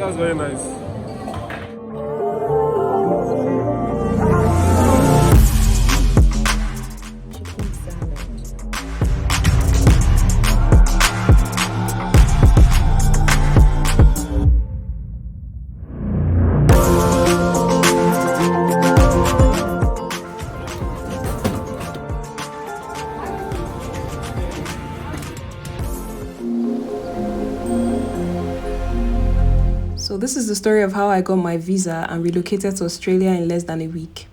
That's very nice. Chicken salad. So this is the story of how I got my visa and relocated to Australia in less than a week.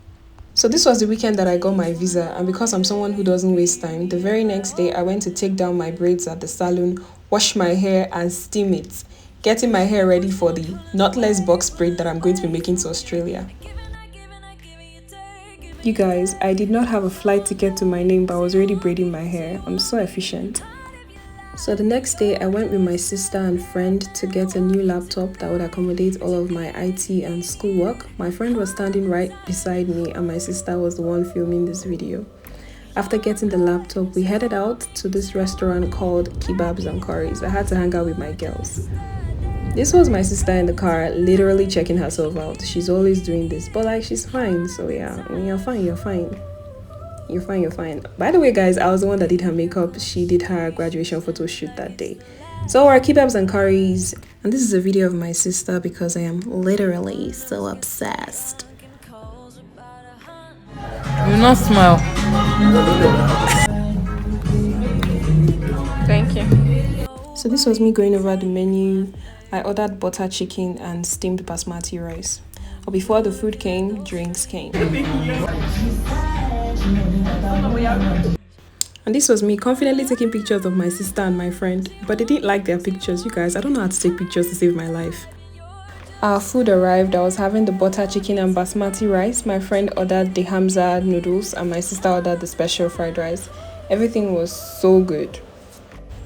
So this was the weekend that I got my visa, and because I'm someone who doesn't waste time, the very next day I went to take down my braids at the salon, wash my hair and steam it, getting my hair ready for the knotless box braid that I'm going to be making to Australia. You guys, I did not have a flight ticket to my name, but I was already braiding my hair. I'm so efficient. So the next day, I went with my sister and friend to get a new laptop that would accommodate all of my IT and schoolwork. My friend was standing right beside me and my sister was the one filming this video. After getting the laptop, we headed out to this restaurant called Kebabs and Curries. I had to hang out with my girls. This was my sister in the car, literally checking herself out. She's always doing this, but like she's fine. So yeah, when you're fine, you're fine. You're fine, you're fine. By the way, guys, I was the one that did her makeup. She did her graduation photo shoot that day. So our kebabs and curries. And this is a video of my sister because I am literally so obsessed. Do not smile. Thank you. So this was me going over the menu. I ordered butter chicken and steamed basmati rice. But before the food came, drinks came. And this was me confidently taking pictures of my sister and my friend, but they didn't like their pictures. You guys, I don't know how to take pictures to save my life. Our food arrived. I was having the butter chicken and basmati rice. My friend ordered the Hamza noodles and my sister ordered the special fried rice. Everything was so good.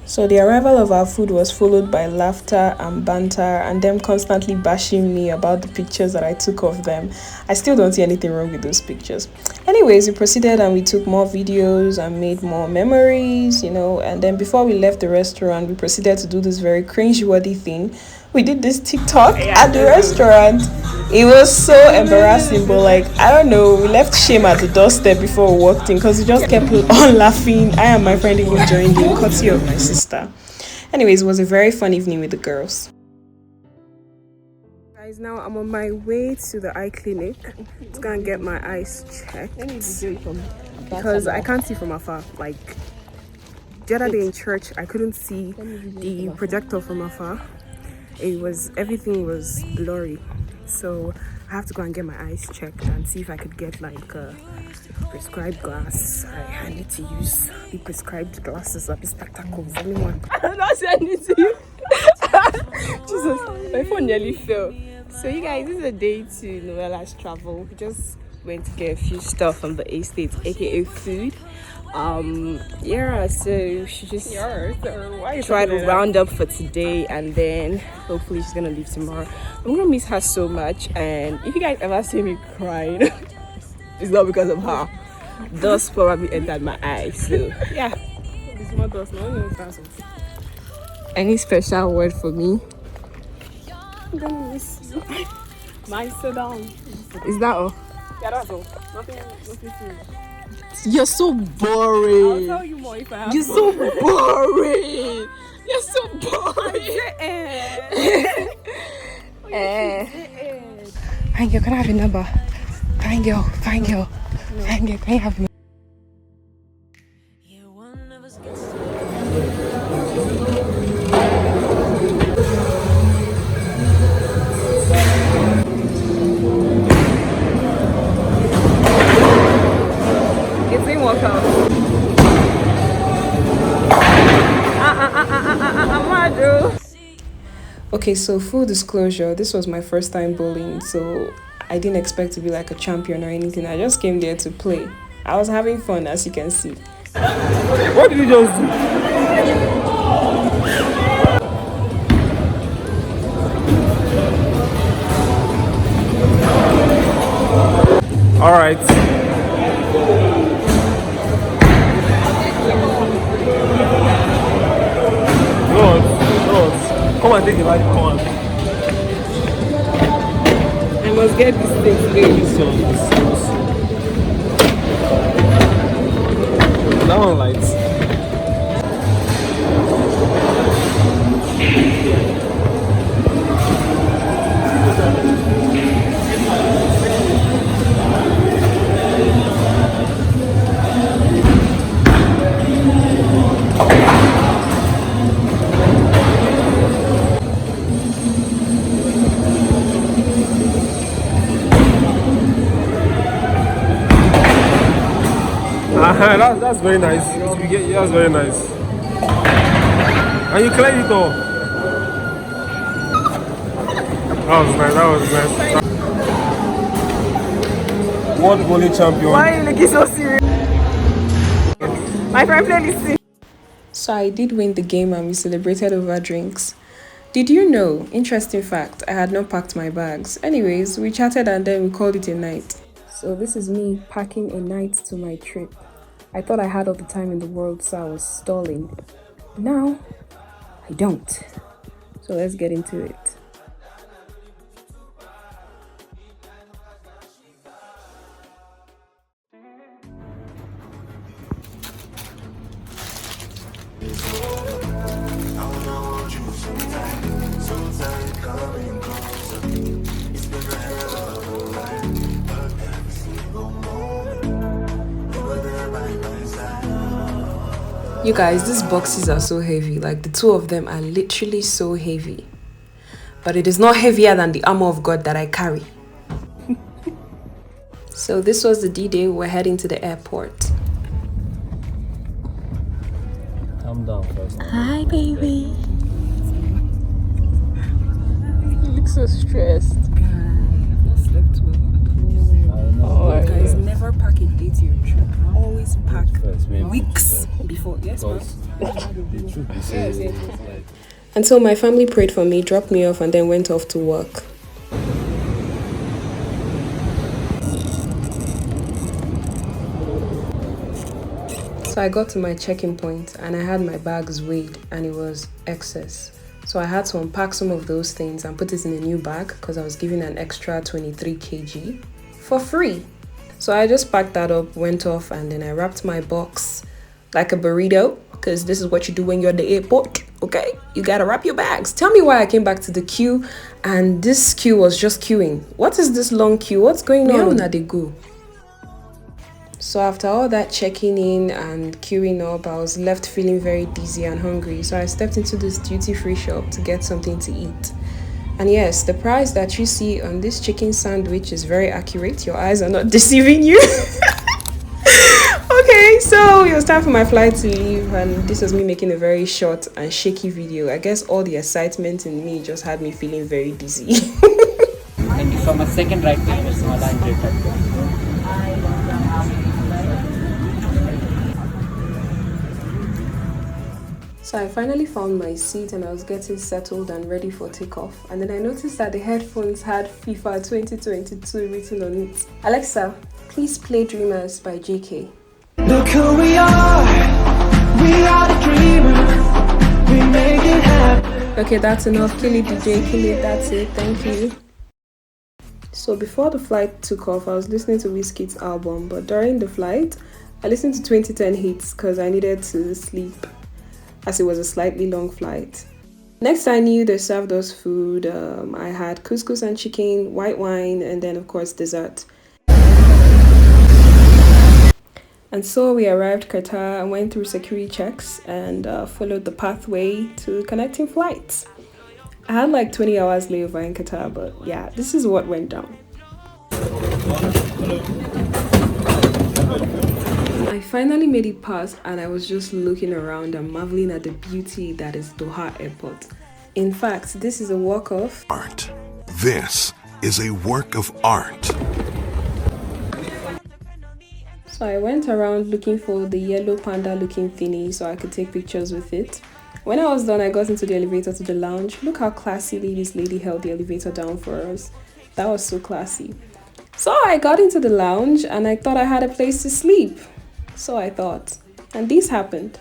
So the arrival of our food was followed by laughter and banter and them constantly bashing me about the pictures that I took of them. I still don't see anything wrong with those pictures. Anyways, we proceeded and we took more videos and made more memories, and then before we left the restaurant, we proceeded to do this very cringe-worthy thing. We did this TikTok at the restaurant. It was so embarrassing, but I don't know, we left shame at the doorstep before we walked in because we just kept on laughing. I and my friend even joined in, courtesy of my sister. Anyways, it was a very fun evening with the girls. Guys, now I'm on my way to the eye clinic to go and get my eyes checked because I can't see from afar. The other day in church, I couldn't see the projector from afar. Everything was blurry, so I have to go and get my eyes checked and see if I could get a prescribed glass. I need to use the prescribed glasses of the spectacle volume 1. I'm not saying it to you. Jesus, my phone nearly fell. So you guys, this is a day to Novella's travel. We just went to get a few stuff from the estate, aka food. So she just try to round up for today and then hopefully she's gonna leave tomorrow. I'm gonna miss her so much, and if you guys ever see me crying, it's not because of her. Dust probably entered my eyes, so yeah. Any special word for me? I'm gonna miss you. Sit down. Is that all? Yeah, that's all. Nothing serious. You're so boring. I'll tell you more if I have You're so boring. You're so boring. Fine girl, can I have your number? Fine girl. Fine girl, can you have me? It didn't work out. Okay, so full disclosure, this was my first time bowling, so I didn't expect to be like a champion or anything. I just came there to play. I was having fun, as you can see. What did you just do? All right. Lord, come and take the light. Come on. must get this thing today. This one is that one lights. That's very nice. That's very nice. And you cleared it all. That was nice. That was nice. World bowling champion. Why are you looking so serious? My friend played this thing. So I did win the game and we celebrated over drinks. Did you know, interesting fact, I had not packed my bags. Anyways, we chatted and then we called it a night. So this is me packing a night to my trip. I thought I had all the time in the world, so I was stalling. Now, I don't. So let's get into it. You guys, these boxes are so heavy. Like the two of them are literally so heavy. But it is not heavier than the armor of God that I carry. So this was the D-Day. We're heading to the airport. Calm down first. Hi, baby. You look so stressed. I've not slept well. Oh, Guys, never pack a day to your trip. Always pack weeks before. Yes, ma'am. The truth is saying, like, And so my family prayed for me, dropped me off, and then went off to work. So I got to my check-in point and I had my bags weighed and it was excess. So I had to unpack some of those things and put it in a new bag because I was given an extra 23 kg for free. So I just packed that up, went off, and then I wrapped my box like a burrito because this is what you do when you're at the airport, okay? You gotta wrap your bags. Tell me why I came back to the queue and this queue was just queuing. What is this long queue? What's going on? Where they go? So after all that checking in and queuing up, I was left feeling very dizzy and hungry. So I stepped into this duty-free shop to get something to eat. And yes, the price that you see on this chicken sandwich is very accurate. Your eyes are not deceiving you. Okay, so it was time for my flight to leave, and this was me making a very short and shaky video. I guess all the excitement in me just had me feeling very dizzy. Thank you so much. Second right, please. So I finally found my seat and I was getting settled and ready for takeoff. And then I noticed that the headphones had FIFA 2022 written on it. Alexa, please play Dreamers by JK. Look who we are the dreamers, we make it happen. Okay, that's enough. Kill it, DJ, kill it, that's it, thank you. So before the flight took off, I was listening to Wizkid's album, but during the flight, I listened to 2010 hits because I needed to sleep, as it was a slightly long flight. Next I knew they served us food. I had couscous and chicken, white wine, and then of course dessert. And so we arrived Qatar and went through security checks and followed the pathway to connecting flights. I had like 20 hours layover in Qatar, but yeah, this is what went down. I finally made it past and I was just looking around and marveling at the beauty that is Doha Airport. In fact, this is a work of art. This is a work of art. So I went around looking for the yellow panda looking thingy so I could take pictures with it. When I was done, I got into the elevator to the lounge. Look how classily this lady held the elevator down for us. That was so classy. So I got into the lounge and I thought I had a place to sleep. So I thought, and this happened.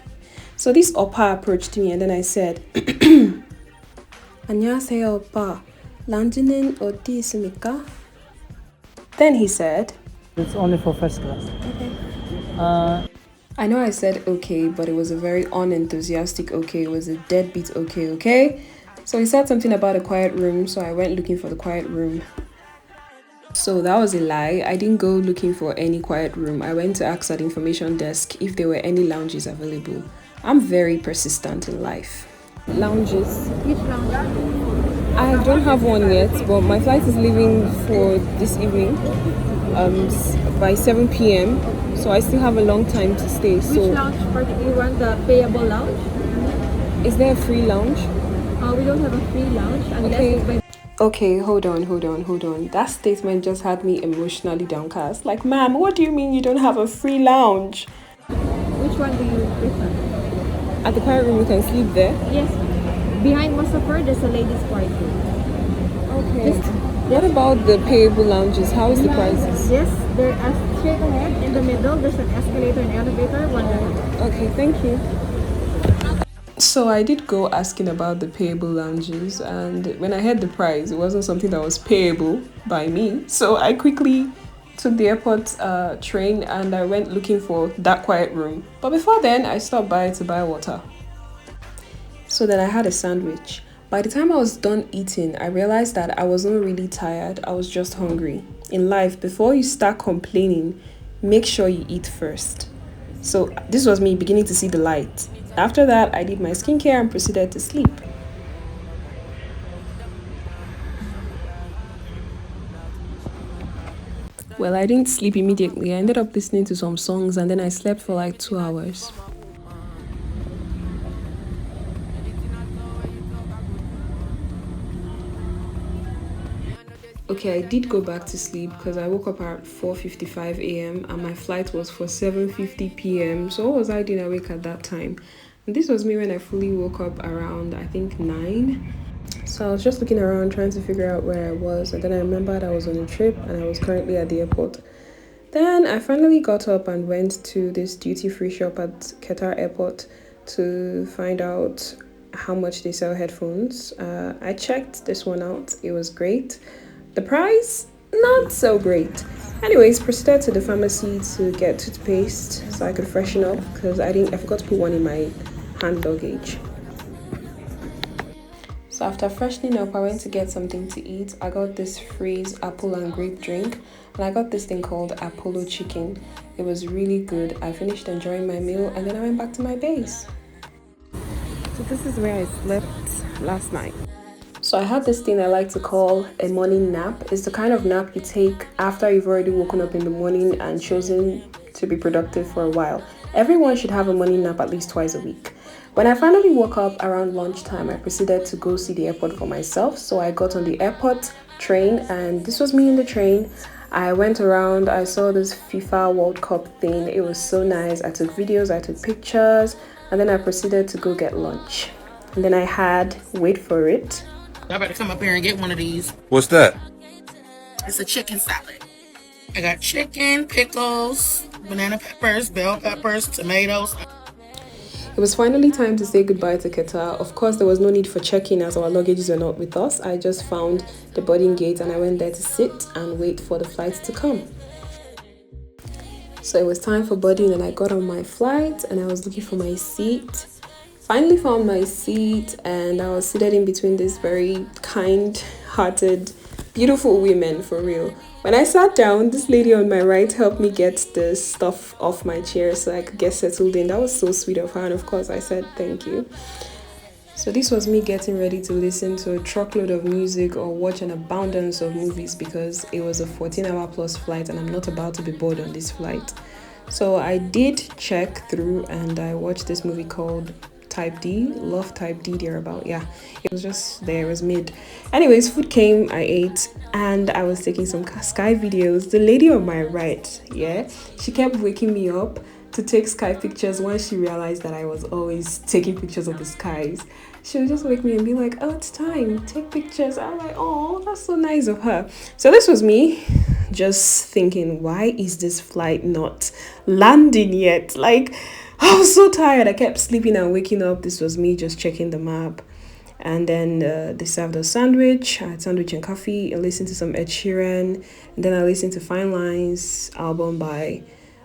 So this oppa approached me and then I said, 안녕하세요, oppa. Lounging 어디 있습니까? Then he said, It's only for first class. I know I said okay, but it was a very unenthusiastic okay. It was a deadbeat okay? So he said something about a quiet room, so I went looking for the quiet room. So that was a lie. I didn't go looking for any quiet room. I went to ask at the information desk if there were any lounges available. I'm very persistent in life. Lounges. Which lounge? I don't have one yet, but my flight is leaving for this evening by 7 p.m. So I still have a long time to stay. Which lounge particularly? You want the payable lounge? Is there a free lounge? We don't have a free lounge unless it's by. Okay, hold on. That statement just had me emotionally downcast. Like, ma'am, what do you mean you don't have a free lounge? Which one do you prefer? At the quiet room, we can sleep there. Yes. Behind Mustafar, there's a ladies' quiet room. Okay. What about the payable lounges? How is the prices? Yes, they're straight ahead. In the middle, there's an escalator and elevator. One minute. Okay, thank you. So I did go asking about the payable lounges, and when I heard the price, it wasn't something that was payable by me. So I quickly took the airport train and I went looking for that quiet room. But before then, I stopped by to buy water. So then I had a sandwich. By the time I was done eating, I realized that I wasn't really tired. I was just hungry. In life, before you start complaining, make sure you eat first. So this was me beginning to see the light. After that, I did my skincare and proceeded to sleep. Well, I didn't sleep immediately. I ended up listening to some songs and then I slept for like 2 hours. Okay, I did go back to sleep because I woke up at 4:55 a.m. and my flight was for 7:50 p.m. So what was I doing awake at that time? And this was me when I fully woke up around, I think, 9. So I was just looking around trying to figure out where I was, and then I remembered I was on a trip and I was currently at the airport. Then I finally got up and went to this duty-free shop at Qatar Airport to find out how much they sell headphones. I checked this one out. It was great. The price, not so great. Anyways, proceeded to the pharmacy to get toothpaste so I could freshen up because I forgot to put one in my hand luggage. So after freshening up, I went to get something to eat. I got this freeze apple and grape drink, and I got this thing called Apollo chicken. It was really good. I finished enjoying my meal and then I went back to my base. So this is where I slept last night. So I had this thing I like to call a morning nap. It's the kind of nap you take after you've already woken up in the morning and chosen to be productive for a while. Everyone should have a morning nap at least twice a week. When I finally woke up around lunchtime, I proceeded to go see the airport for myself. So I got on the airport train and this was me in the train. I went around, I saw this FIFA World Cup thing. It was so nice. I took videos, I took pictures, and then I proceeded to go get lunch. And then I had, wait for it, Y'all better come up here and get one of these. What's that? It's a chicken salad. I got chicken, pickles, banana peppers, bell peppers, tomatoes. It was finally time to say goodbye to Qatar. Of course, there was no need for check-in as our luggages were not with us. I just found the boarding gate and I went there to sit and wait for the flight to come. So it was time for boarding and I got on my flight and I was looking for my seat. Finally found my seat and I was seated in between these very kind-hearted, beautiful women, for real. When I sat down, this lady on my right helped me get the stuff off my chair so I could get settled in. That was so sweet of her, and of course I said thank you. So this was me getting ready to listen to a truckload of music or watch an abundance of movies because it was a 14-hour plus flight and I'm not about to be bored on this flight. So I did check through and I watched this movie called Type D, Love Type D, thereabout. Yeah, it was just there, it was mid. Anyways, food came, I ate, and I was taking some sky videos. The lady on my right, yeah, she kept waking me up to take sky pictures once she realized that I was always taking pictures of the skies. She would just wake me and be like, oh, it's time, take pictures. I'm like, oh, that's so nice of her. So this was me just thinking, why is this flight not landing yet? Like, I was so tired. I kept sleeping and waking up. This was me just checking the map. And then they served a sandwich. I had sandwich and coffee. I listened to some Ed Sheeran. And then I listened to Fine Lines album by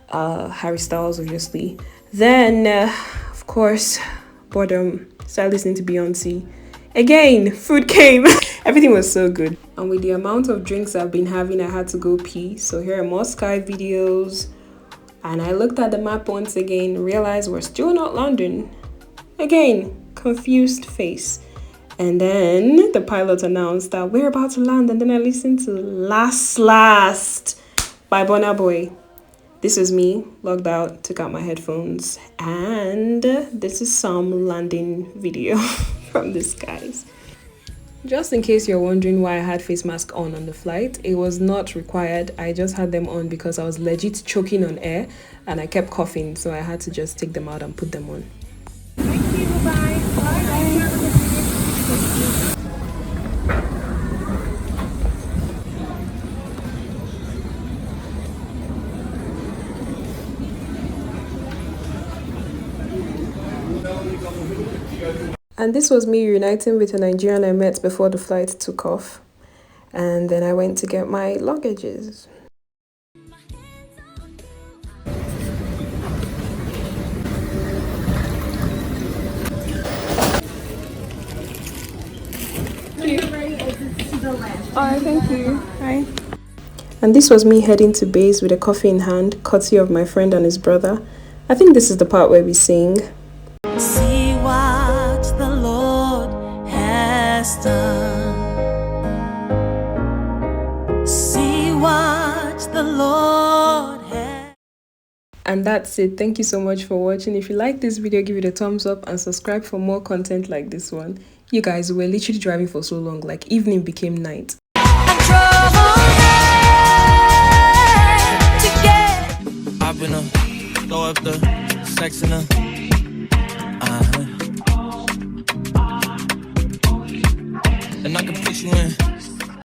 Harry Styles, obviously. Then, of course, boredom. Started listening to Beyonce. Again, food came. Everything was so good. And with the amount of drinks I've been having, I had to go pee. So here are more Sky videos. And I looked at the map once again, realized we're still not London. Again, confused face. And then the pilot announced that we're about to land. And then I listened to Last by Burna Boy. This is me, logged out, took out my headphones. And this is some landing video from the skies. Just in case you're wondering why I had face mask on the flight, it was not required. I just had them on because I was legit choking on air and I kept coughing. So I had to just take them out and put them on. Thank you, bye. And this was me reuniting with a Nigerian I met before the flight took off. And then I went to get my luggages. Alright, thank you. Hi. And this was me heading to base with a coffee in hand, courtesy of my friend and his brother. I think this is the part where we sing. See what the Lord has done. See what the Lord has. And that's it. Thank you so much for watching. If you like this video, give it a thumbs up and subscribe for more content like this one. You guys, were literally driving for so long, like evening became night. I've been throw up the sex in and I can put you in